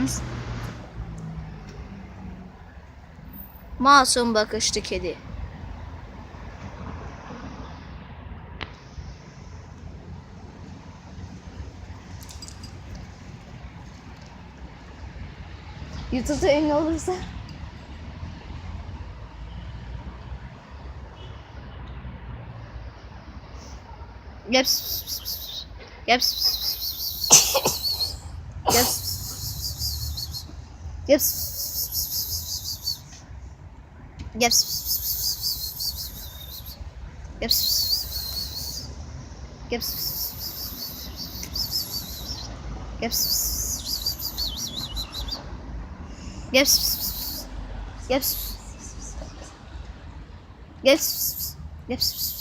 şans. Masum bakışlı kedi. YouTube'da ünlü olursa. Yaps. Yaps. Yaps. Yaps. Yaps. Yaps. Yaps. Yaps. Yaps. Yaps. Yaps. Yaps.